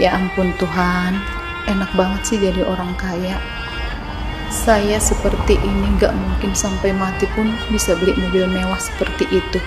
Ya ampun Tuhan, enak banget sih jadi orang kaya. Saya seperti ini gak mungkin sampai mati pun bisa beli mobil mewah seperti itu.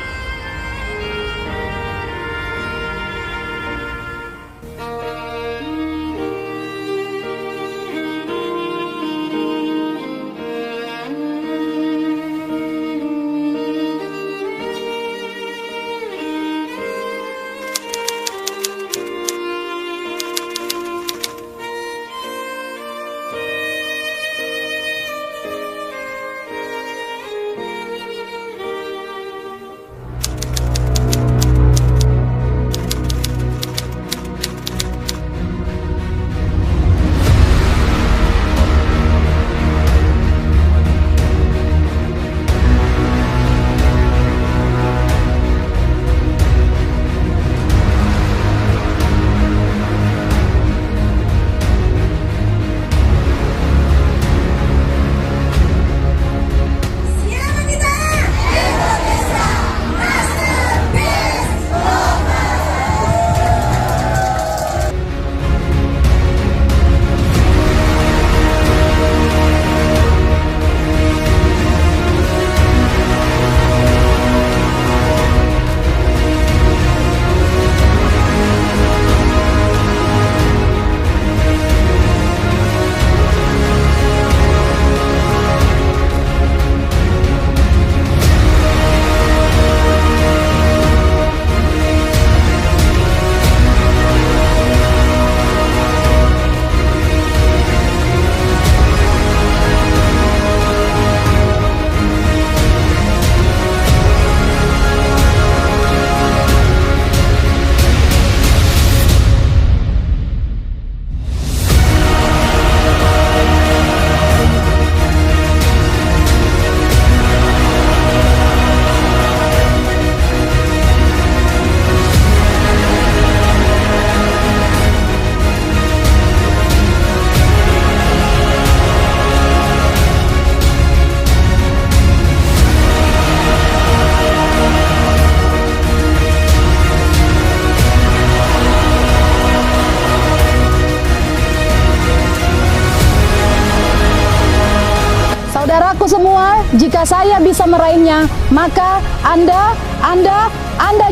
Saudaraku semua, jika saya bisa meraihnya, maka Anda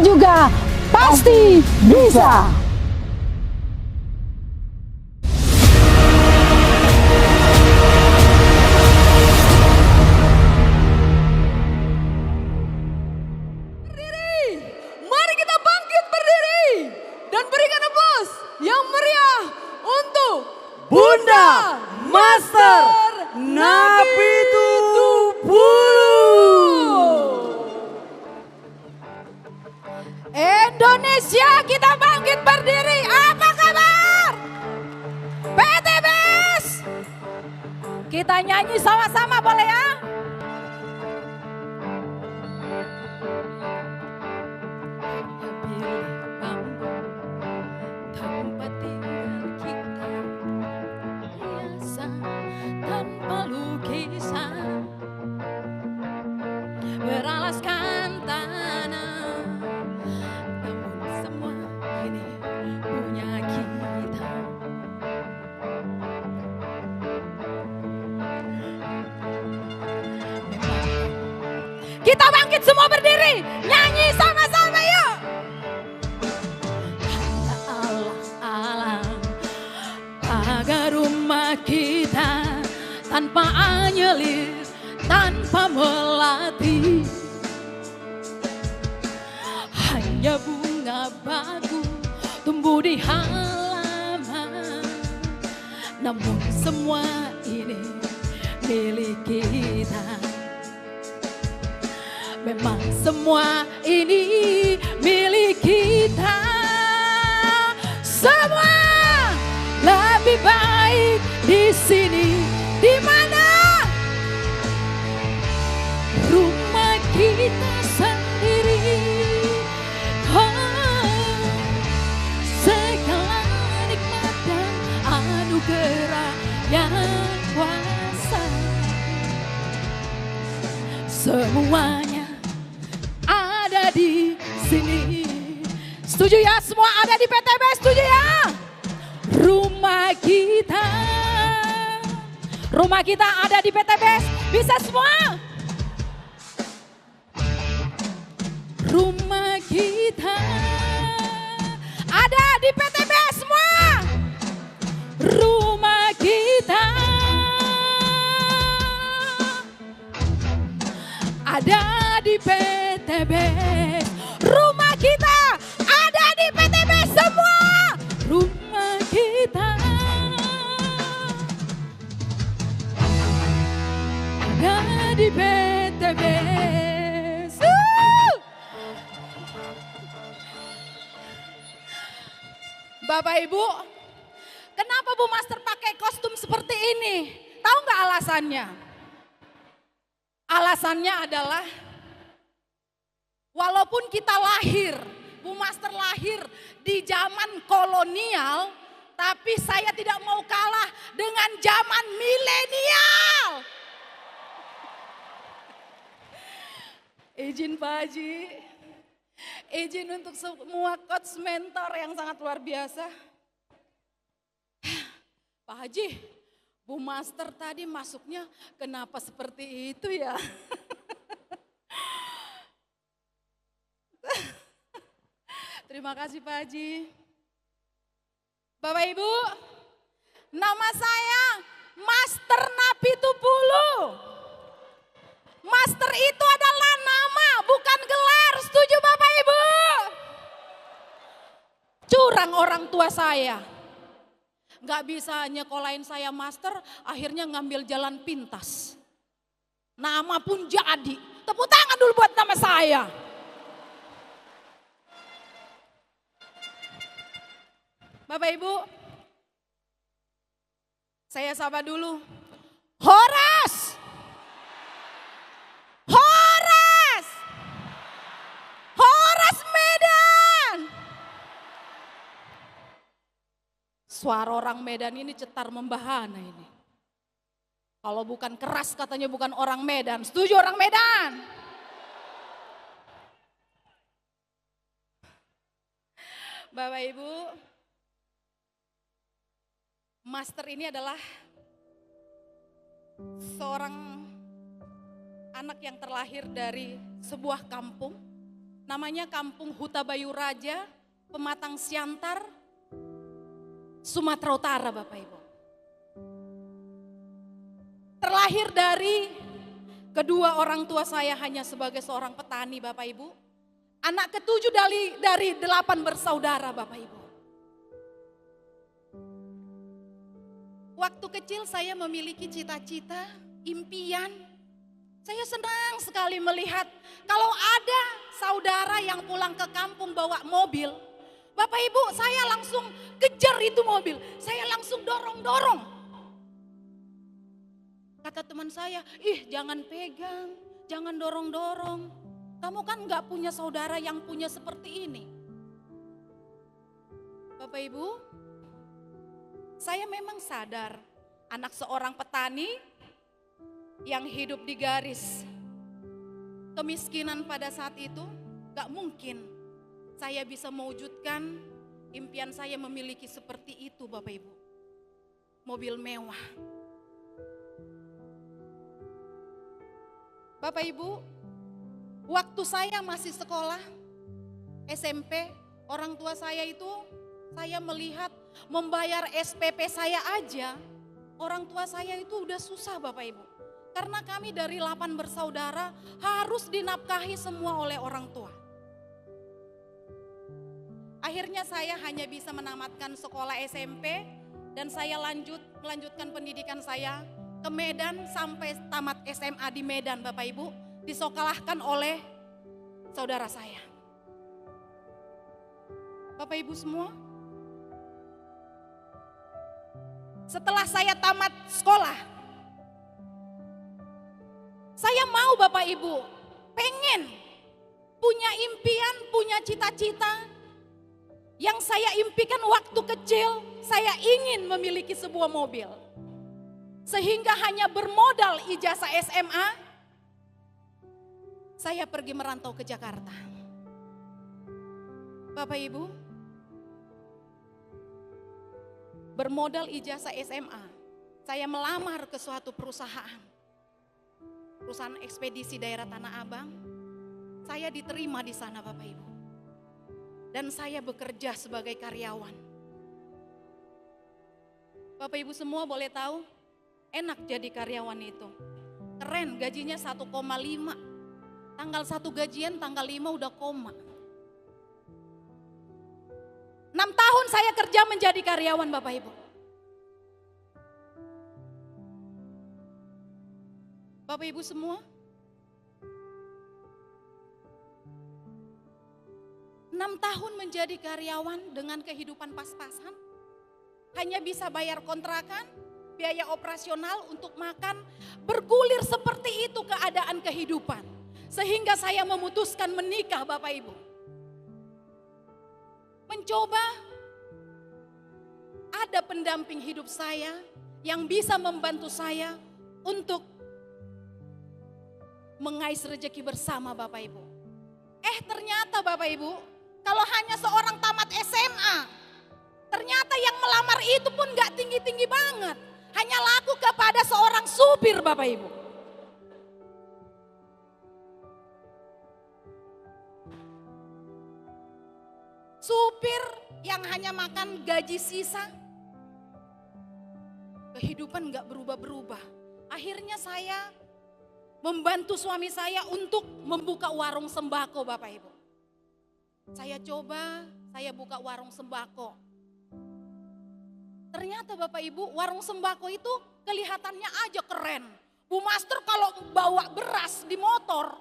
juga pasti bisa. Mari kita bangkit berdiri dan berikan tepus yang meriah untuk Bunda Master Napi 70. Indonesia, kita bangkit berdiri. Apa kabar? PTBS. Kita nyanyi sama-sama boleh ya? Tempat tinggal kita hiasan tanpa lukisan beralaskan tanah, namun semua ini punya kita. Kita bangkit semua berdiri, nyanyi sama-sama yuk. Allah agar rumah kita tanpa anyelir, tanpa melati, hanya bunga bagus tumbuh di halaman. Namun semua ini milik kita. Memang semua ini milik kita. Semua lebih baik di sini. Di mana? Rumah kita sendiri. Segala nikmat dan anugerah yang kuasa, semuanya ada di sini. Setuju ya? Semua ada di PTB, setuju ya? Rumah kita. Rumah kita ada di PTBS. Bisa semua? Rumah kita ada di PTBS semua. Rumah kita ada di PTBS. Rumah kita ada di PTBS semua. Rumah kita ada di PTBS. Bapak Ibu, kenapa Bu Master pakai kostum seperti ini? Tahu nggak alasannya? Alasannya adalah walaupun kita lahir, Bu Master lahir di zaman kolonial, tapi saya tidak mau kalah dengan zaman milenial. Izin Pak Haji, izin untuk semua coach mentor yang sangat luar biasa. Pak Haji, Bu Master tadi masuknya kenapa seperti itu ya? Terima kasih Pak Haji. Bapak Ibu, nama saya Master Napi Tupulu. Master itu adalah nama, bukan gelar. Setuju Bapak Ibu? Curang orang tua saya. Gak bisa nyekolahin saya master, akhirnya ngambil jalan pintas. Nama pun jadi. Tepuk tangan dulu buat nama saya. Bapak Ibu, saya sapa dulu. Horas! Horas! Horas Medan! Suara orang Medan ini cetar membahana ini. Kalau bukan keras katanya bukan orang Medan. Setuju orang Medan? Bapak Ibu, Master ini adalah seorang anak yang terlahir dari sebuah kampung. Namanya Kampung Hutabayu Raja, Pematang Siantar, Sumatera Utara Bapak Ibu. Terlahir dari kedua orang tua saya hanya sebagai seorang petani Bapak Ibu. Anak ketujuh dari 8 bersaudara Bapak Ibu. Waktu kecil saya memiliki cita-cita, impian. Saya senang sekali melihat kalau ada saudara yang pulang ke kampung bawa mobil. Bapak Ibu, saya langsung kejar itu mobil. Saya langsung dorong-dorong. Kata teman saya, jangan pegang, jangan dorong-dorong. Kamu kan gak punya saudara yang punya seperti ini. Bapak Ibu, saya memang sadar anak seorang petani yang hidup di garis kemiskinan pada saat itu, gak mungkin saya bisa mewujudkan impian saya memiliki seperti itu Bapak Ibu. Mobil mewah. Bapak Ibu, waktu saya masih sekolah SMP, orang tua saya itu saya melihat membayar SPP saya aja, orang tua saya itu udah susah Bapak Ibu. Karena kami dari 8 bersaudara harus dinafkahi semua oleh orang tua. Akhirnya saya hanya bisa menamatkan sekolah SMP dan saya melanjutkan pendidikan saya ke Medan sampai tamat SMA di Medan Bapak Ibu. Disekolahkan oleh saudara saya. Bapak Ibu semua, setelah saya tamat sekolah, saya mau Bapak Ibu, pengen punya impian, punya cita-cita yang saya impikan waktu kecil. Saya ingin memiliki sebuah mobil. Sehingga hanya bermodal ijazah SMA, saya pergi merantau ke Jakarta. Bapak Ibu, bermodal ijazah SMA, saya melamar ke suatu perusahaan ekspedisi daerah Tanah Abang. Saya diterima di sana Bapak Ibu. Dan saya bekerja sebagai karyawan. Bapak Ibu semua boleh tahu, enak jadi karyawan itu. Keren, gajinya 1,5. Tanggal 1 gajian, tanggal 5 udah koma. 6 tahun saya kerja menjadi karyawan Bapak Ibu. Bapak Ibu semua, 6 tahun menjadi karyawan dengan kehidupan pas-pasan, hanya bisa bayar kontrakan, biaya operasional untuk makan, bergulir seperti itu keadaan kehidupan. Sehingga saya memutuskan menikah Bapak Ibu. Mencoba ada pendamping hidup saya yang bisa membantu saya untuk mengais rezeki bersama Bapak Ibu. Ternyata Bapak Ibu, kalau hanya seorang tamat SMA, ternyata yang melamar itu pun gak tinggi-tinggi banget. Hanya laku kepada seorang supir Bapak Ibu. Supir yang hanya makan gaji sisa. Kehidupan gak berubah-berubah. Akhirnya saya membantu suami saya untuk membuka warung sembako Bapak Ibu. Saya coba, saya buka warung sembako. Ternyata Bapak Ibu, warung sembako itu kelihatannya aja keren. Bu Master kalau bawa beras di motor,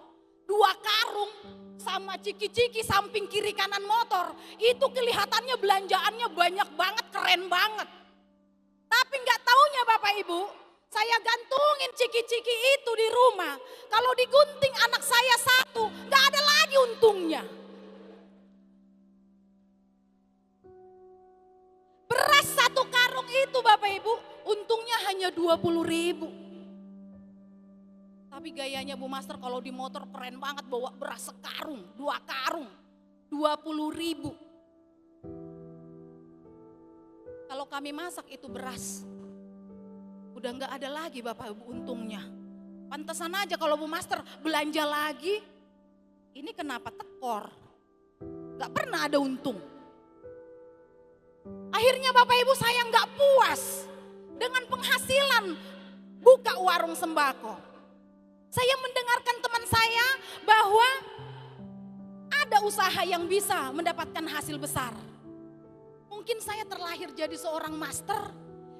2 karung sama ciki-ciki samping kiri kanan motor, itu kelihatannya belanjaannya banyak banget, keren banget. Tapi nggak taunya Bapak Ibu, saya gantungin ciki-ciki itu di rumah. Kalau digunting anak saya 1, nggak ada lagi untungnya. Beras 1 karung itu Bapak Ibu, untungnya hanya 20.000. Tapi gayanya Bu Master kalau di motor keren banget, bawa beras sekarung, 2 karung, 20.000. Kalau kami masak itu beras, udah gak ada lagi Bapak Ibu untungnya. Pantesan aja kalau Bu Master belanja lagi, ini kenapa tekor, gak pernah ada untung. Akhirnya Bapak Ibu saya gak puas dengan penghasilan buka warung sembako. Saya mendengarkan teman saya bahwa ada usaha yang bisa mendapatkan hasil besar. Mungkin saya terlahir jadi seorang master,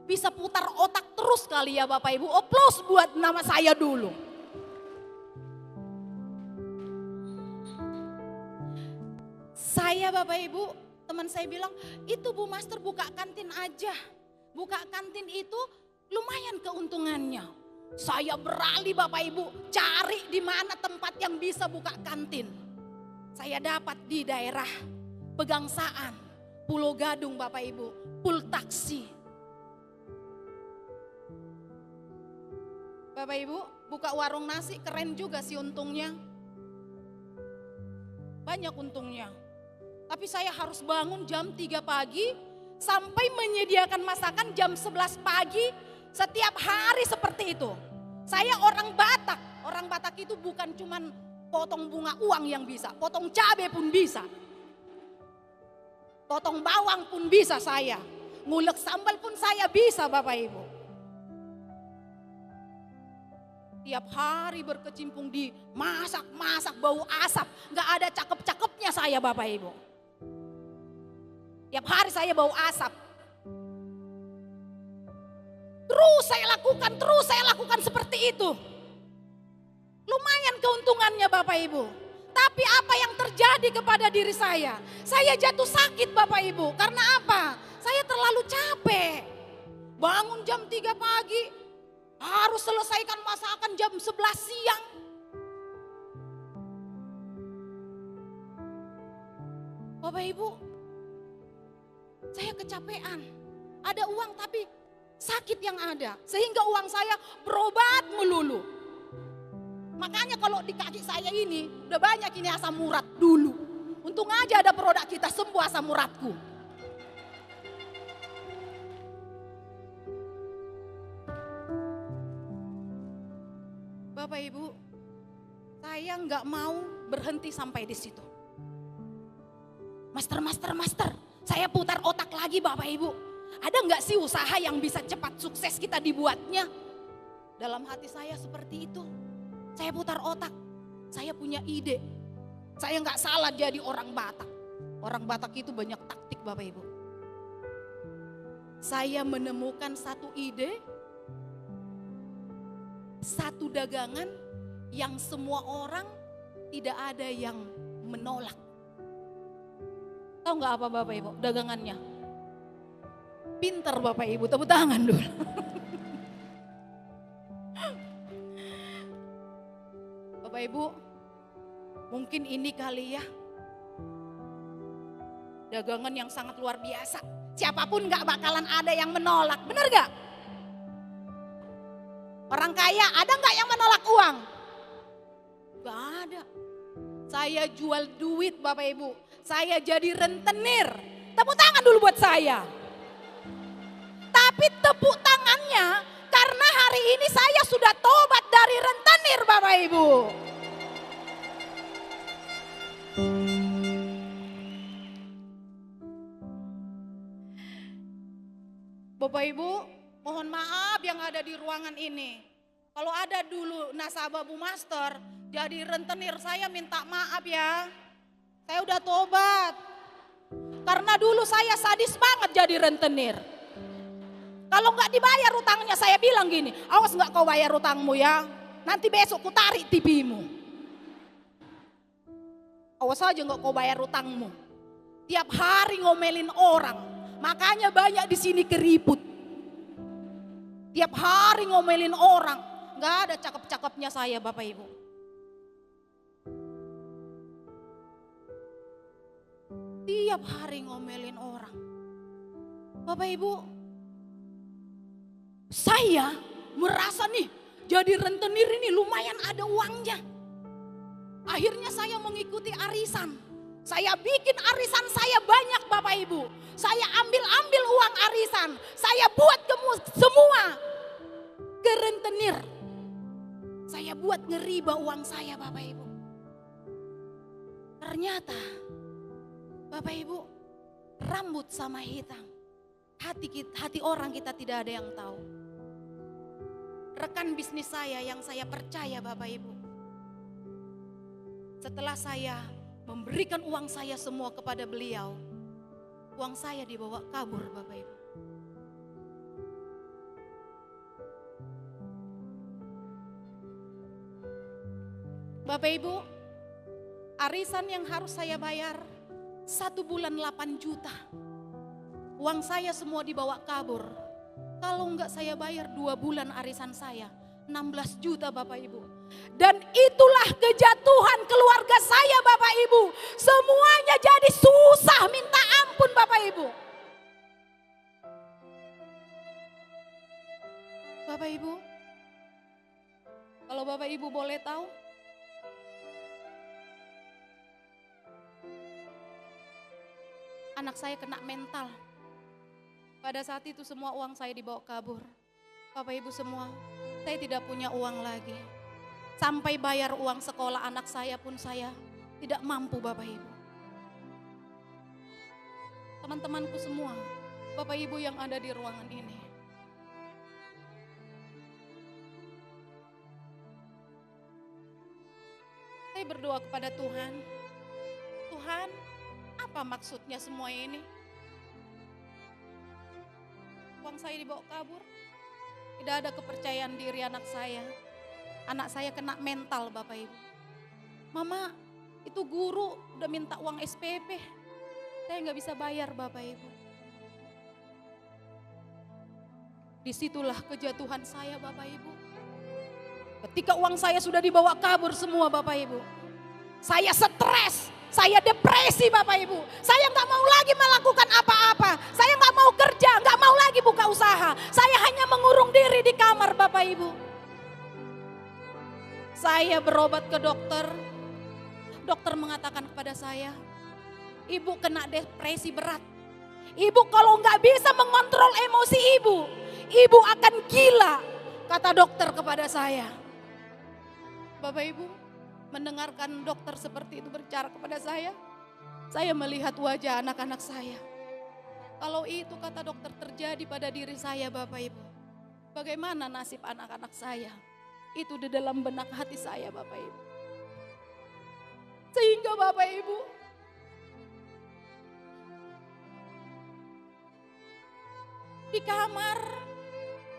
bisa putar otak terus kali ya Bapak Ibu. Plus buat nama saya dulu. Saya Bapak Ibu, teman saya bilang, itu Bu Master buka kantin aja. Buka kantin itu lumayan keuntungannya. Saya beralih Bapak Ibu, cari di mana tempat yang bisa buka kantin. Saya dapat di daerah Pegangsaan, Pulau Gadung Bapak Ibu, Pul Taksi. Bapak Ibu, buka warung nasi keren juga sih untungnya. Banyak untungnya. Tapi saya harus bangun jam 3 pagi sampai menyediakan masakan jam 11 pagi. Setiap hari seperti itu. Saya orang Batak. Orang Batak itu bukan cuman potong bunga uang yang bisa. Potong cabai pun bisa. Potong bawang pun bisa saya. Ngulek sambal pun saya bisa Bapak Ibu. Tiap hari berkecimpung di masak-masak bau asap. Gak ada cakep-cakepnya saya Bapak Ibu. Tiap hari saya bau asap. Terus saya lakukan seperti itu. Lumayan keuntungannya Bapak Ibu. Tapi apa yang terjadi kepada diri saya? Saya jatuh sakit Bapak Ibu. Karena apa? Saya terlalu capek. Bangun jam 3 pagi. Harus selesaikan masakan jam 11 siang. Bapak Ibu, saya kecapean. Ada uang tapi sakit yang ada, sehingga uang saya berobat melulu. Makanya kalau di kaki saya ini udah banyak ini asam urat dulu. Untung aja ada produk kita sembuh asam uratku. saya nggak mau berhenti sampai di situ. Master, saya putar otak lagi Bapak Ibu. Ada nggak sih usaha yang bisa cepat sukses kita dibuatnya? Dalam hati saya seperti itu. Saya putar otak, saya punya ide. Saya nggak salah jadi orang Batak. Orang Batak itu banyak taktik Bapak Ibu. Saya menemukan satu ide, satu dagangan yang semua orang tidak ada yang menolak. Tahu nggak apa Bapak Ibu dagangannya? Pinter Bapak Ibu, tepuk tangan dulu. Bapak Ibu, mungkin ini kali ya dagangan yang sangat luar biasa. Siapapun gak bakalan ada yang menolak, bener gak? Orang kaya ada gak yang menolak uang? Gak ada. Saya jual duit Bapak Ibu, saya jadi rentenir. Tepuk tangan dulu buat saya. Tapi tepuk tangannya karena hari ini saya sudah tobat dari rentenir Bapak Ibu. Bapak Ibu, mohon maaf yang ada di ruangan ini. Kalau ada dulu nasabah Bu Master jadi rentenir, saya minta maaf ya. Saya udah tobat. Karena dulu saya sadis banget jadi rentenir. Kalau nggak dibayar utangnya saya bilang gini, awas nggak kau bayar utangmu ya. Nanti besok ku tarik TV-mu. Awas aja nggak kau bayar utangmu. Tiap hari ngomelin orang, makanya banyak di sini keriput. Tiap hari ngomelin orang, nggak ada cakep-cakepnya saya Bapak Ibu. Tiap hari ngomelin orang. Bapak Ibu, saya merasa nih jadi rentenir ini lumayan ada uangnya. Akhirnya saya mengikuti arisan. Saya bikin arisan saya banyak Bapak Ibu. Saya ambil uang arisan. Saya buat semua ke rentenir. Saya buat ngeriba uang saya Bapak Ibu. Ternyata Bapak Ibu, rambut sama hitam. Hati orang kita tidak ada yang tahu. Rekan bisnis saya yang saya percaya Bapak Ibu. Setelah saya memberikan uang saya semua kepada beliau, uang saya dibawa kabur Bapak Ibu. Bapak Ibu, arisan yang harus saya bayar 1 bulan 8 juta. Uang saya semua dibawa kabur. Kalau enggak saya bayar 2 bulan arisan saya, 16 juta Bapak Ibu. Dan itulah kejatuhan keluarga saya Bapak Ibu. Semuanya jadi susah minta ampun Bapak Ibu. Bapak Ibu, kalau Bapak Ibu boleh tahu, anak saya kena mental. Pada saat itu semua uang saya dibawa kabur. Bapak Ibu semua, saya tidak punya uang lagi. Sampai bayar uang sekolah anak saya pun saya tidak mampu Bapak Ibu. Teman-temanku semua, Bapak Ibu yang ada di ruangan ini. Saya berdoa kepada Tuhan. Tuhan, apa maksudnya semua ini? Uang saya dibawa kabur. Tidak ada kepercayaan diri anak saya. Anak saya kena mental Bapak Ibu. Mama, itu guru udah minta uang SPP. Saya nggak bisa bayar Bapak Ibu. Disitulah kejatuhan saya Bapak Ibu. Ketika uang saya sudah dibawa kabur semua Bapak Ibu. Saya stres. Saya depresi Bapak Ibu. Saya nggak mau lagi melakukan apa-apa. Saya nggak mau kerja, nggak mau lagi buka usaha. Saya hanya mengurung diri di kamar Bapak Ibu. Saya berobat ke dokter. Dokter mengatakan kepada saya, ibu kena depresi berat. Ibu kalau nggak bisa mengontrol emosi ibu akan gila. Kata dokter kepada saya. Bapak Ibu, mendengarkan dokter seperti itu berbicara kepada saya melihat wajah anak-anak saya. Kalau itu kata dokter terjadi pada diri saya Bapak Ibu, bagaimana nasib anak-anak saya? Itu di dalam benak hati saya Bapak Ibu. Sehingga Bapak Ibu, di kamar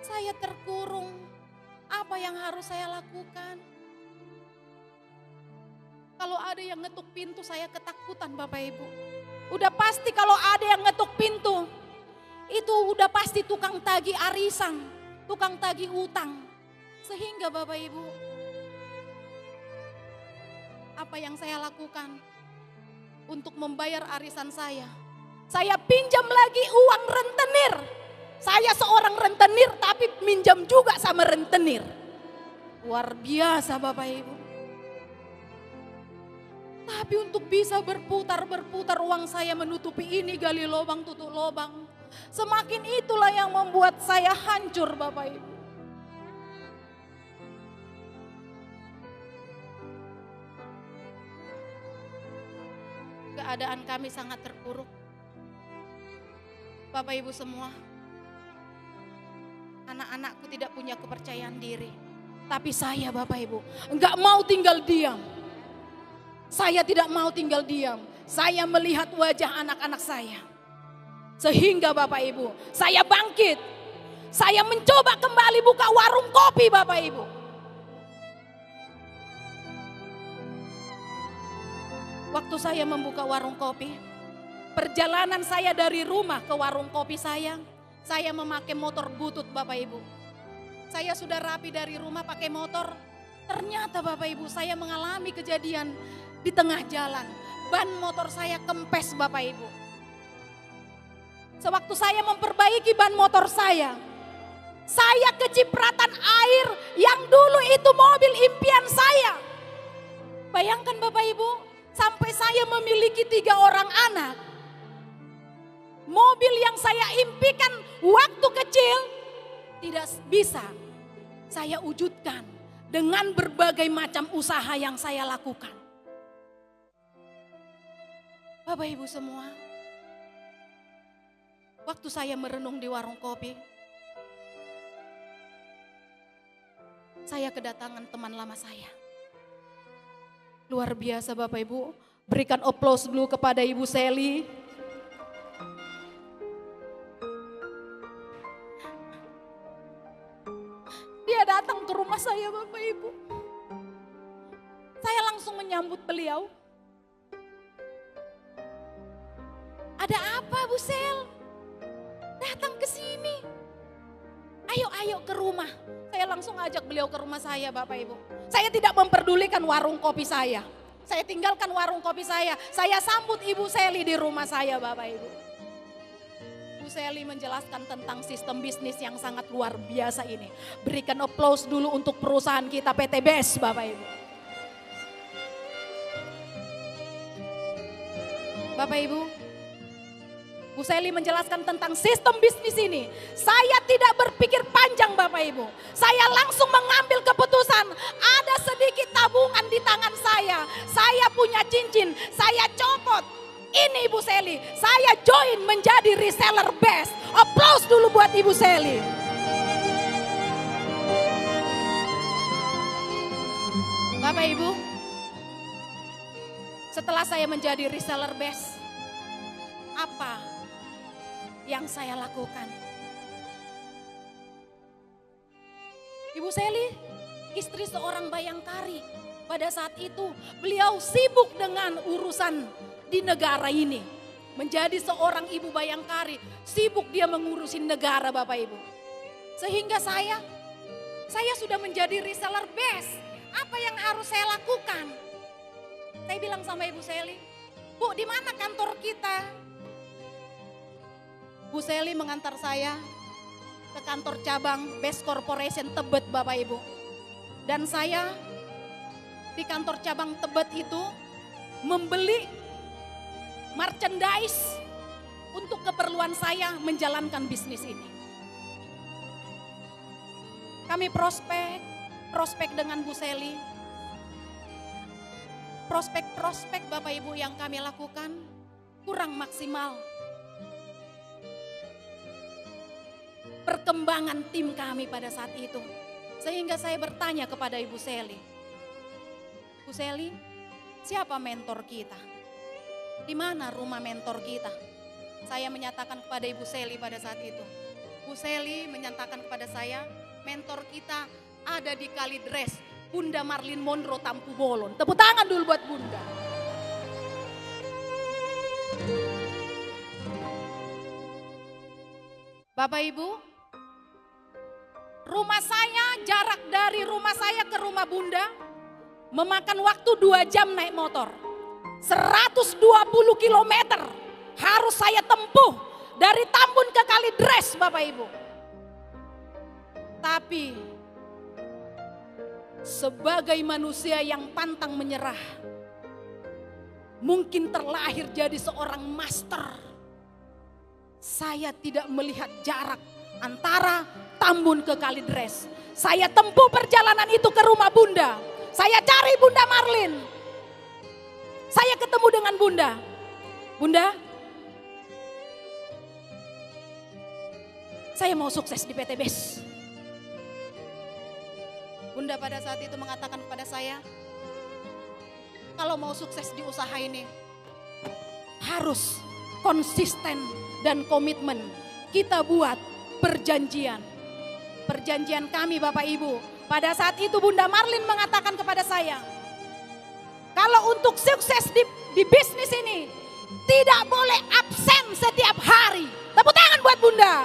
saya terkurung. Apa yang harus saya lakukan? Kalau ada yang ngetuk pintu saya ketakutan Bapak Ibu. Udah pasti kalau ada yang ngetuk pintu, itu udah pasti tukang tagih arisan, tukang tagih utang. Sehingga Bapak Ibu, apa yang saya lakukan untuk membayar arisan saya? Saya pinjam lagi uang rentenir. Saya seorang rentenir tapi minjam juga sama rentenir. Luar biasa Bapak Ibu. Tapi untuk bisa berputar uang saya menutupi ini, gali lubang tutup lubang. Semakin itulah yang membuat saya hancur Bapak Ibu. Keadaan kami sangat terpuruk. Bapak Ibu semua, anak-anakku tidak punya kepercayaan diri. Tapi saya Bapak Ibu enggak mau tinggal diam. Saya tidak mau tinggal diam. Saya melihat wajah anak-anak saya. Sehingga Bapak Ibu, saya bangkit. Saya mencoba kembali buka warung kopi Bapak Ibu. Waktu saya membuka warung kopi, perjalanan saya dari rumah ke warung kopi saya memakai motor butut Bapak Ibu. Saya sudah rapi dari rumah pakai motor. Ternyata Bapak Ibu saya mengalami kejadian di tengah jalan. Ban motor saya kempes Bapak Ibu. Sewaktu saya memperbaiki ban motor saya kecipratan air yang dulu itu mobil impian saya. Bayangkan Bapak Ibu, sampai saya memiliki 3 orang anak. Mobil yang saya impikan waktu kecil tidak bisa saya wujudkan dengan berbagai macam usaha yang saya lakukan. Bapak Ibu semua, waktu saya merenung di warung kopi, saya kedatangan teman lama saya. Luar biasa Bapak Ibu, berikan aplaus dulu kepada Ibu Sally. Dia datang ke rumah saya Bapak Ibu. Saya langsung menyambut beliau. Ada apa Bu Sel? Datang ke sini. Ayo ke rumah. Saya langsung ajak beliau ke rumah saya Bapak Ibu. Saya tidak memperdulikan warung kopi saya. Saya tinggalkan warung kopi saya. Saya sambut Ibu Sally di rumah saya Bapak Ibu. Bu Sally menjelaskan tentang sistem bisnis yang sangat luar biasa ini. Berikan aplaus dulu untuk perusahaan kita PT BES Bapak Ibu. Bapak Ibu, Bu Sally menjelaskan tentang sistem bisnis ini. Saya tidak berpikir panjang Bapak Ibu. Saya langsung mengambil keputusan. Ada sedikit tabungan di tangan saya. Saya punya cincin, saya copot. Ini Ibu Sally, saya join menjadi reseller BES. Aplaus dulu buat Ibu Sally. Bapak Ibu, setelah saya menjadi reseller BES, apa yang saya lakukan? Ibu Sally, istri seorang bayangkari. Pada saat itu beliau sibuk dengan urusan di negara ini. Menjadi seorang ibu bayangkari, sibuk dia mengurusin negara Bapak Ibu. Sehingga saya sudah menjadi reseller BES. Apa yang harus saya lakukan? Saya bilang sama Ibu Sally, Bu, di mana kantor kita? Bu Sally mengantar saya ke kantor cabang BES Corporation Tebet Bapak Ibu. Dan saya di kantor cabang Tebet itu membeli merchandise untuk keperluan saya menjalankan bisnis ini. Kami prospek dengan Bu Sally. prospek-prospek Bapak Ibu yang kami lakukan kurang maksimal. Perkembangan tim kami pada saat itu. Sehingga saya bertanya kepada Ibu Seli. Bu Seli, siapa mentor kita? Di mana rumah mentor kita? Saya menyatakan kepada Ibu Seli pada saat itu. Bu Seli menyatakan kepada saya, mentor kita ada di Kalidres, Bunda Marlin Monroe Tampu Bolon. Tepuk tangan dulu buat Bunda. Bapak Ibu, rumah saya, jarak dari rumah saya ke rumah Bunda memakan waktu 2 jam naik motor. 120 km harus saya tempuh dari Tambun ke Kalidres Bapak Ibu. Tapi sebagai manusia yang pantang menyerah, mungkin terlahir jadi seorang master, saya tidak melihat jarak antara Tambun ke Kalidres. Saya tempuh perjalanan itu ke rumah Bunda. Saya cari Bunda Marlin. Saya ketemu dengan Bunda. Bunda, saya mau sukses di PT BES. Bunda pada saat itu mengatakan kepada saya, kalau mau sukses di usaha ini, harus konsisten dan komitmen. Kita buat perjanjian. Perjanjian kami Bapak Ibu. Pada saat itu Bunda Marlin mengatakan kepada saya, kalau untuk sukses di bisnis ini, tidak boleh absen setiap hari. Tepuk tangan buat Bunda.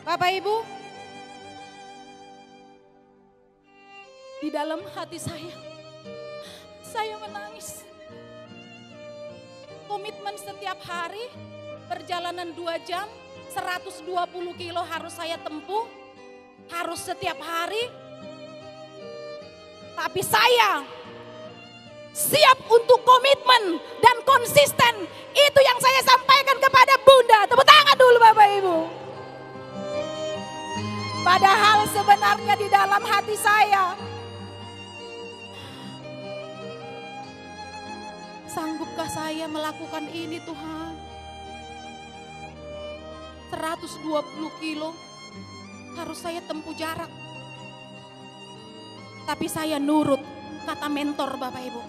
Bapak Ibu, di dalam hati saya menangis. Komitmen setiap hari, perjalanan 2 jam, 120 kilo harus saya tempuh, harus setiap hari. Tapi saya siap untuk komitmen dan konsisten. Itu yang saya sampaikan kepada Bunda. Tepuk tangan dulu Bapak Ibu. Padahal sebenarnya di dalam hati saya, sanggupkah saya melakukan ini Tuhan? 120 kilo harus saya tempuh jarak. Tapi saya nurut kata mentor Bapak Ibu.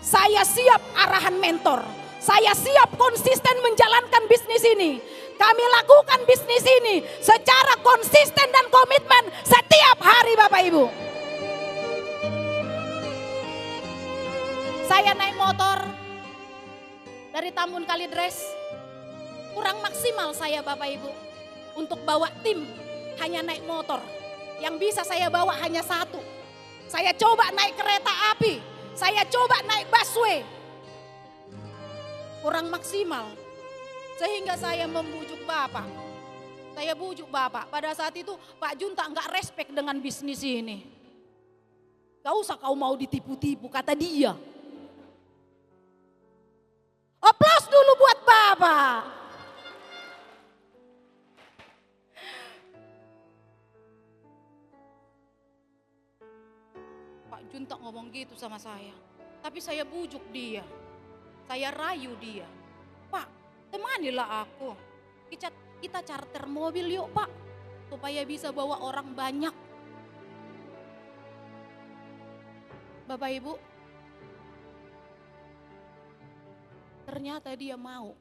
Saya siap arahan mentor. Saya siap konsisten menjalankan bisnis ini. Kami lakukan bisnis ini secara konsisten dan komitmen setiap hari Bapak Ibu. Saya naik motor dari Tambun Kalidres. Kurang maksimal saya Bapak Ibu. Untuk bawa tim hanya naik motor. Yang bisa saya bawa hanya 1. Saya coba naik kereta api. Saya coba naik busway. Kurang maksimal. Sehingga saya membujuk Bapak. Saya bujuk Bapak. Pada saat itu Pak Junta enggak respect dengan bisnis ini. Gak usah kau mau ditipu-tipu kata dia. Aplaus dulu buat Bapak. Pak Junta ngomong gitu sama saya. Tapi saya bujuk dia. Saya rayu dia. Pak, temanilah aku. Kita charter mobil yuk Pak. Supaya bisa bawa orang banyak. Bapak Ibu. Ternyata dia mau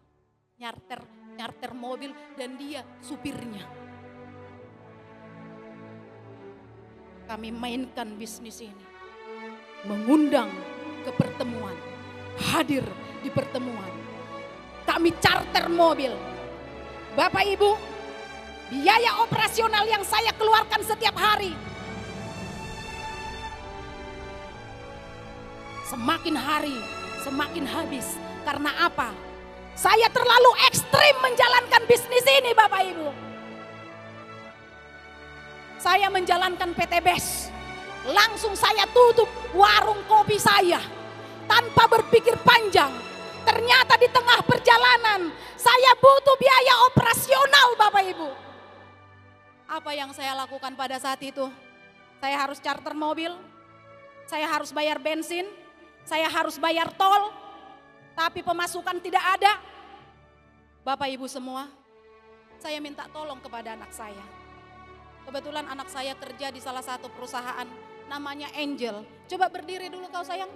nyarter mobil dan dia supirnya. Kami mainkan bisnis ini. Mengundang ke pertemuan. Hadir di pertemuan. Kami charter mobil. Bapak Ibu, biaya operasional yang saya keluarkan setiap hari. Semakin hari, semakin habis. Karena apa? Saya terlalu ekstrim menjalankan bisnis ini Bapak Ibu. Saya menjalankan PT BES. Langsung saya tutup warung kopi saya. Tanpa berpikir panjang. Ternyata di tengah perjalanan saya butuh biaya operasional Bapak Ibu. Apa yang saya lakukan pada saat itu? Saya harus charter mobil, saya harus bayar bensin, saya harus bayar tol, tapi pemasukan tidak ada. Bapak Ibu semua, saya minta tolong kepada anak saya. Kebetulan anak saya kerja di salah satu perusahaan namanya Angel. Coba berdiri dulu kau sayang.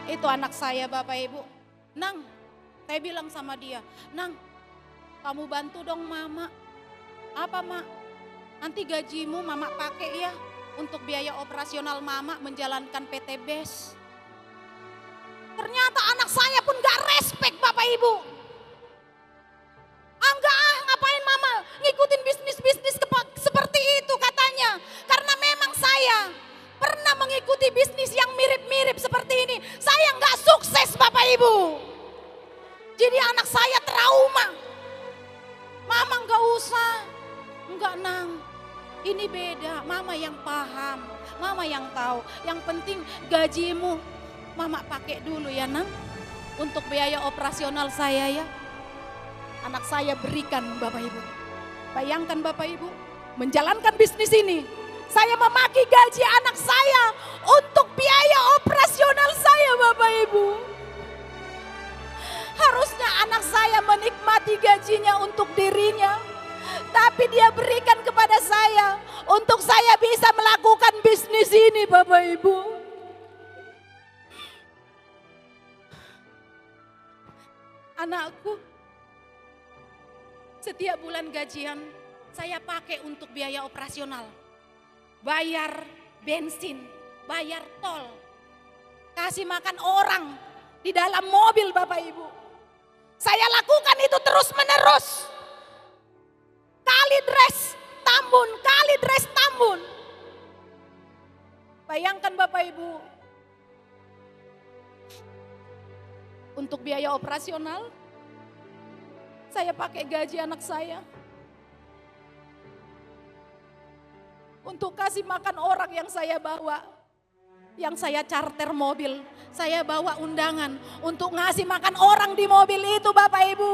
Itu anak saya Bapak Ibu. Nang, saya bilang sama dia, Nang, kamu bantu dong mama. Apa mak? Nanti gajimu mama pakai ya untuk biaya operasional mama menjalankan PT BES. Ternyata anak saya pun gak respect Bapak Ibu. Enggak ngapain mama ngikutin bisnis-bisnis seperti itu katanya. Karena memang saya pernah mengikuti bisnis yang mirip-mirip seperti ini. Saya gak sukses Bapak Ibu. Jadi anak saya trauma. Mama gak usah. Enggak Nang, ini beda. Mama yang paham, mama yang tahu. Yang penting gajimu mama pakai dulu ya Nang. Untuk biaya operasional saya ya. Anak saya berikan Bapak Ibu. Bayangkan Bapak Ibu, menjalankan bisnis ini. Saya memaki gaji anak saya untuk biaya operasional saya Bapak Ibu. Harusnya anak saya menikmati gajinya untuk dirinya. Tapi dia berikan kepada saya untuk saya bisa melakukan bisnis ini Bapak Ibu. Anakku, setiap bulan gajian saya pakai untuk biaya operasional. Bayar bensin, bayar tol, kasih makan orang di dalam mobil Bapak Ibu. Saya lakukan itu terus menerus. Kali dress Tambun, kali dress Tambun. Bayangkan Bapak Ibu. Untuk biaya operasional, saya pakai gaji anak saya. Untuk kasih makan orang yang saya bawa. Yang saya charter mobil, saya bawa undangan untuk ngasih makan orang di mobil itu Bapak Ibu.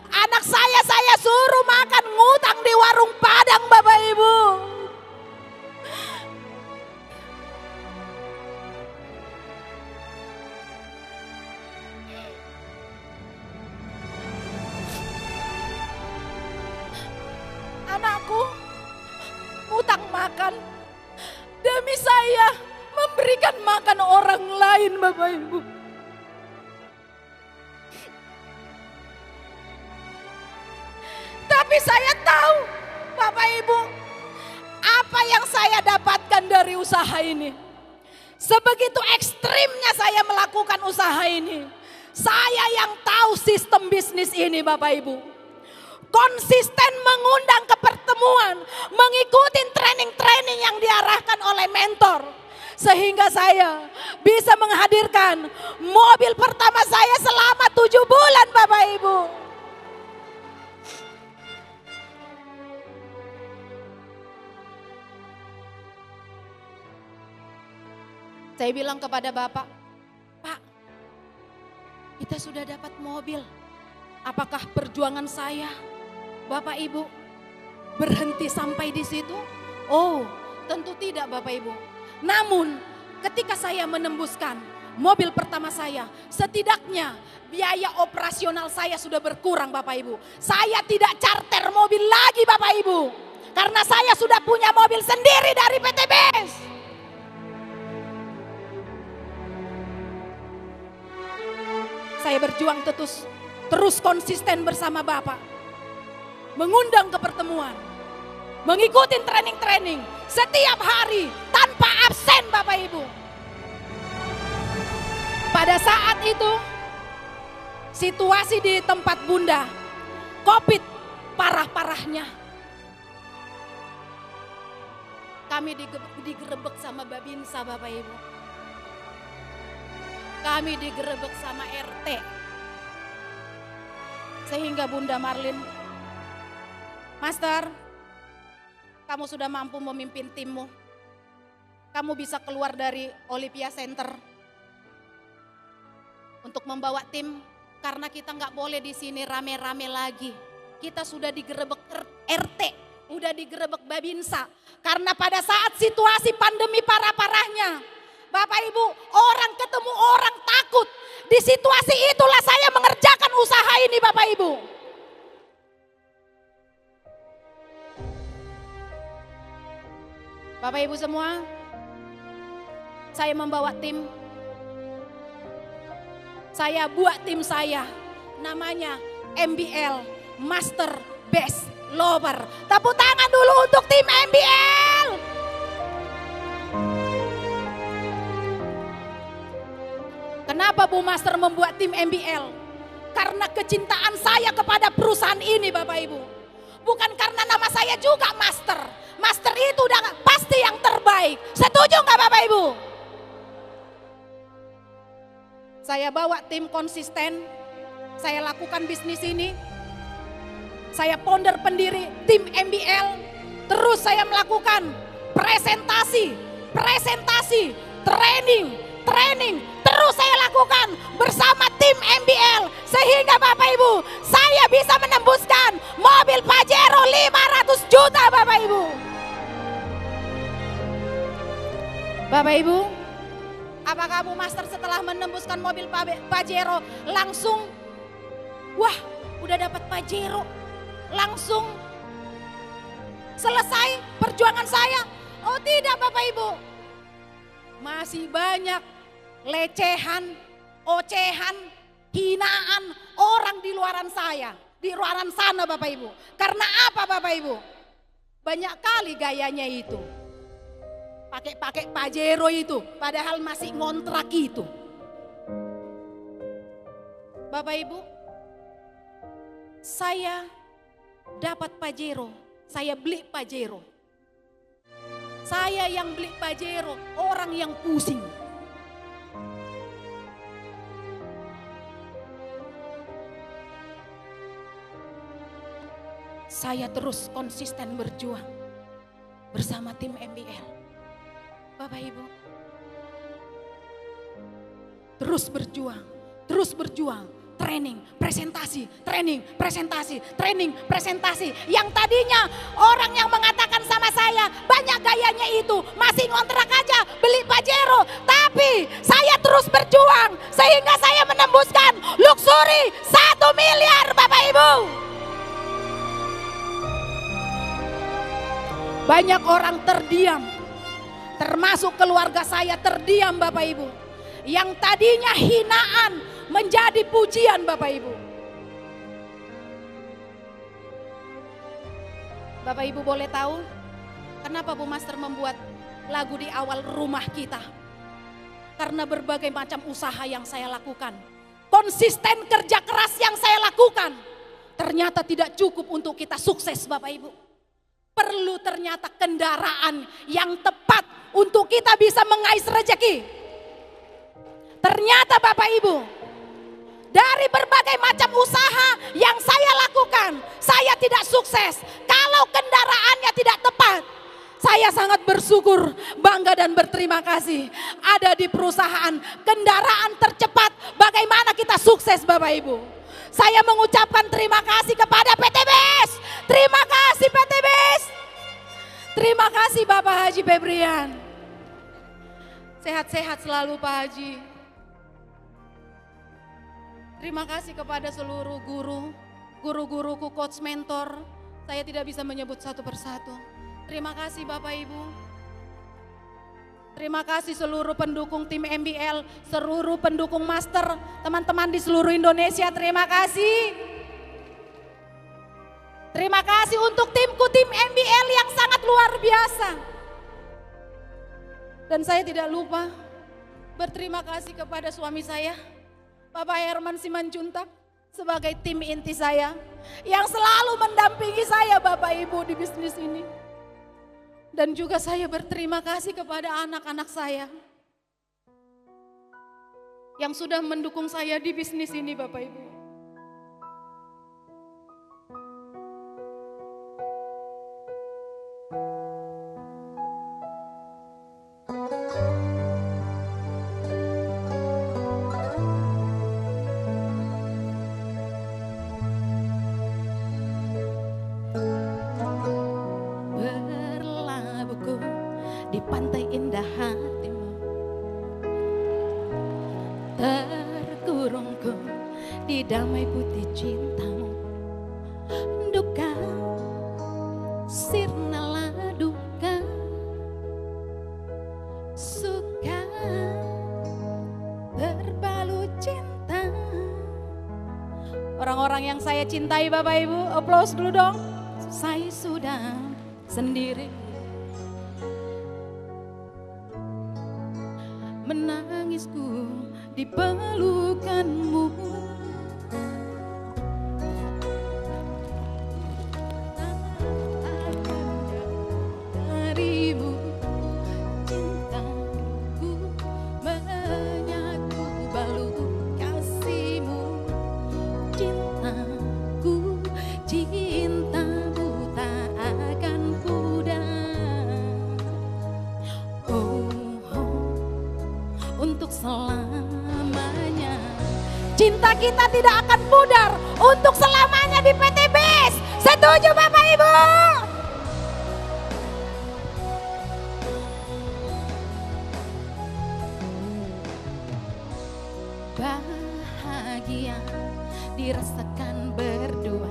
Anak saya suruh makan ngutang di warung Padang Bapak Ibu. Anakku ngutang makan demi saya memberikan makan orang lain Bapak Ibu. Tapi saya tahu Bapak Ibu, apa yang saya dapatkan dari usaha ini. Sebegitu ekstrimnya saya melakukan usaha ini. Saya yang tahu sistem bisnis ini Bapak Ibu. Konsisten mengundang ke pertemuan, mengikuti training-training yang diarahkan oleh mentor. Sehingga saya bisa menghadirkan mobil pertama saya selama 7 bulan Bapak Ibu. Saya bilang kepada Bapak, Pak, kita sudah dapat mobil. Apakah perjuangan saya, Bapak Ibu, berhenti sampai di situ? Oh, tentu tidak Bapak Ibu. Namun ketika saya menembuskan mobil pertama saya, setidaknya biaya operasional saya sudah berkurang Bapak Ibu. Saya tidak charter mobil lagi Bapak Ibu. Karena saya sudah punya mobil sendiri dari PT BES. Saya berjuang terus konsisten bersama Bapak. Mengundang ke pertemuan. Mengikuti training-training setiap hari tanpa absen Bapak Ibu. Pada saat itu situasi di tempat Bunda COVID parah-parahnya. Kami digerebek sama Babinsa Bapak Ibu. Kami digerebek sama RT. Sehingga Bunda Marlin, Master, kamu sudah mampu memimpin timmu. Kamu bisa keluar dari Olympia Center untuk membawa tim, karena kita nggak boleh di sini rame-rame lagi. kita sudah digerebek RT, udah digerebek Babinsa. Karena pada saat situasi pandemi parah-parahnya, Bapak Ibu, orang ketemu orang takut. Di situasi itulah saya mengerjakan usaha ini Bapak Ibu. Bapak Ibu semua, saya membawa tim. Saya buat tim saya, namanya MBL, Master Best Lover. Tepuk tangan dulu untuk tim MBL. Kenapa Bu Master membuat tim MBL? Karena kecintaan saya kepada perusahaan ini Bapak Ibu. Bukan karena nama saya juga Master. Master itu udah pasti yang terbaik. Setuju nggak Bapak Ibu? Saya bawa tim konsisten. Saya lakukan bisnis ini. Saya founder pendiri tim MBL. Terus saya melakukan presentasi, training. Terus saya lakukan bersama tim MBL. Sehingga Bapak Ibu, saya bisa menembuskan mobil Pajero 500 juta Bapak Ibu. Bapak Ibu, apakah Bu Master setelah menembuskan mobil Pajero langsung, wah udah dapat Pajero, langsung selesai perjuangan saya? Oh tidak Bapak Ibu, masih banyak lecehan, ocehan, hinaan orang di luaran saya, di luaran sana Bapak Ibu. Karena apa Bapak Ibu? Banyak kali gayanya itu. Pakai Pajero itu, padahal masih ngontrak itu. Bapak Ibu, saya dapat Pajero, saya beli Pajero. Saya yang beli Pajero, orang yang pusing. Saya terus konsisten berjuang bersama tim MBL. Bapak Ibu, terus berjuang, training, presentasi. Yang tadinya orang yang mengatakan sama saya, banyak gayanya itu, masih ngontrak aja, beli Pajero. Tapi saya terus berjuang, sehingga saya menembuskan luxury 1 miliar Bapak Ibu. Banyak orang terdiam. Termasuk keluarga saya terdiam Bapak Ibu. Yang tadinya hinaan menjadi pujian Bapak Ibu. Bapak Ibu boleh tahu kenapa Bu Master membuat lagu di awal rumah kita? Karena berbagai macam usaha yang saya lakukan. Konsisten kerja keras yang saya lakukan. Ternyata tidak cukup untuk kita sukses Bapak Ibu. Perlu ternyata kendaraan yang tepat untuk kita bisa mengais rezeki. Ternyata Bapak Ibu, dari berbagai macam usaha yang saya lakukan, saya tidak sukses. Kalau kendaraannya tidak tepat, saya sangat bersyukur, bangga dan berterima kasih. Ada di perusahaan kendaraan tercepat, bagaimana kita sukses Bapak Ibu. Saya mengucapkan terima kasih kepada PT BES. Terima kasih PT BES. Terima kasih Bapak Haji Febrian. Sehat-sehat selalu Pak Haji. Terima kasih kepada seluruh guru-guruku, coach mentor. Saya tidak bisa menyebut satu persatu. Terima kasih Bapak Ibu. Terima kasih seluruh pendukung tim MBL, seluruh pendukung Master, teman-teman di seluruh Indonesia, terima kasih. Terima kasih untuk timku, tim MBL yang sangat luar biasa. Dan saya tidak lupa berterima kasih kepada suami saya, Bapak Herman Simanjuntak, sebagai tim inti saya, yang selalu mendampingi saya Bapak Ibu di bisnis ini. Dan juga saya berterima kasih kepada anak-anak saya yang sudah mendukung saya di bisnis ini Bapak Ibu. di pantai indah hatimu. Terkurungku di damai putih cintamu. Duka sirnalah duka, suka berbalut cinta. Orang-orang yang saya cintai Bapak Ibu, aplaus dulu dong. Saya sudah sendiri, menangisku di pelukanmu. Darimu cintaku menyatu balut kasihmu. Cintaku, cintamu tak akan pudar. Oh, untuk selamanya. Cinta kita tidak akan pudar untuk selamanya di PT BIS. Setuju Bapak Ibu? Bahagia dirasakan berdua,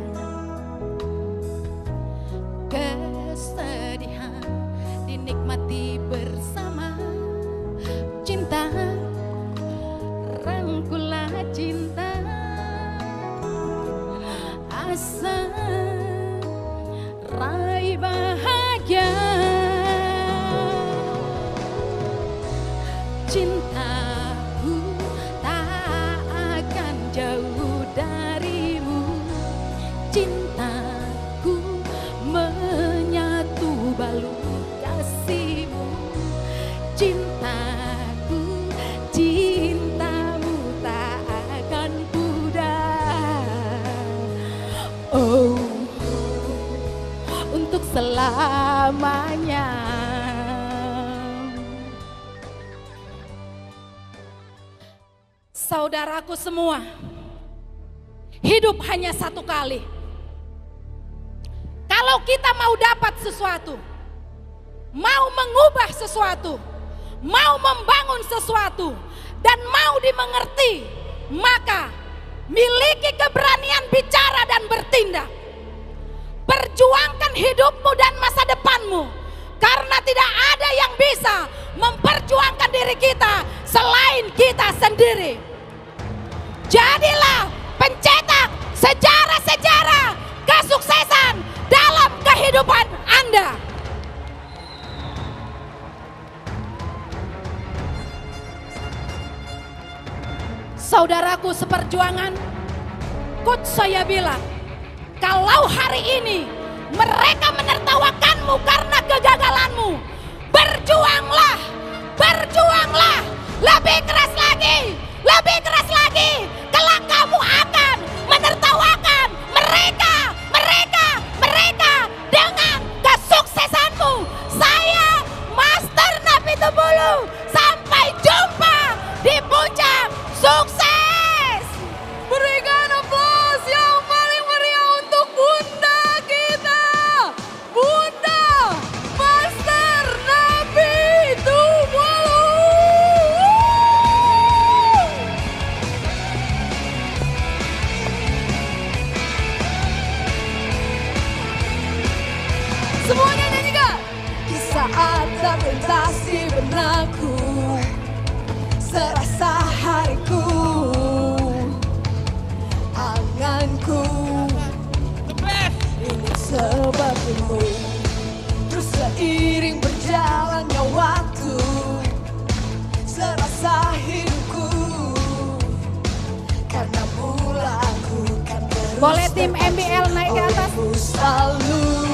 kesedihan dinikmati bersama. Cinta, rangkulah cinta, asa raih bahagia. Cintaku tak akan jauh darimu. Cintaku menyatu balut kasihmu. Cintaku, cintamu tak akan pudar. Oh, untuk selamanya. Saudaraku semua, hidup hanya satu kali. Kalau kita mau dapat sesuatu, mau mengubah sesuatu, mau membangun sesuatu, dan mau dimengerti, maka miliki keberanian bicara dan bertindak. Perjuangkan hidupmu dan masa depanmu, karena tidak ada yang bisa memperjuangkan diri kita selain kita sendiri. Jadilah pencetak sejarah-sejarah kesuksesan dalam kehidupan Anda. Saudaraku seperjuangan, coach saya bilang, kalau hari ini mereka menertawakanmu karena kegagalanmu, berjuanglah, berjuanglah, lebih keras lagi, lebih keras lagi. Kelak kamu akan menertawakan mereka dengan kesuksesanmu. Saya Master Napitupulu, sampai jumpa di puncak sukses. Berikan aplaus yang paling meriah untuk Bunda kita, Bunda Master Napitupulu. Semuanya nyanyikan. Di saat terlintas di benakku, serasa hariku, anganku ingin sepertimu. Terus seiring berjalannya waktu, serasa hidupku, karena mula aku kan terus. Boleh tim MBL naik ke atas? Selalu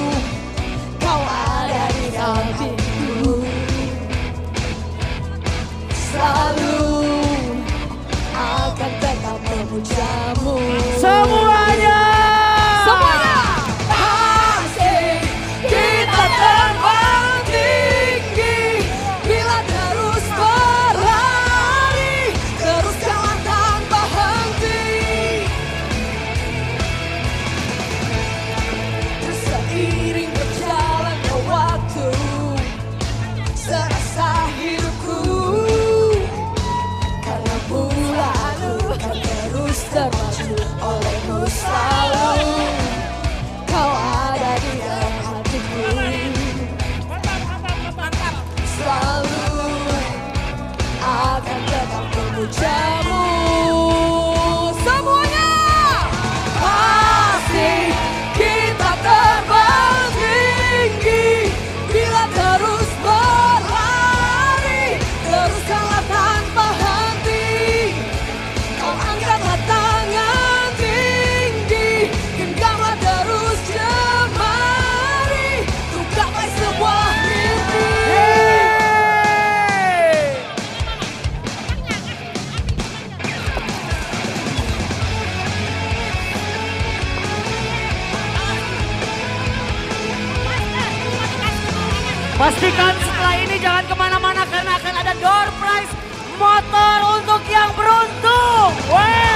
kau ada di dalam hatiku, selalu akan tetap memujamu. Semuanya. Semuanya asik, kita terbang tinggi. Bila terus berlari, terus jalan tanpa henti. memujamu. Semuanya pasti kita terbang tinggi bila terus berlari, teruskanlah tanpa henti. Kau angkatlah tangan tinggi, genggamlah terus jemari untuk gapai sebuah mimpi. Pastikan setelah ini jangan kemana-mana karena akan ada door prize motor untuk yang beruntung. Wey!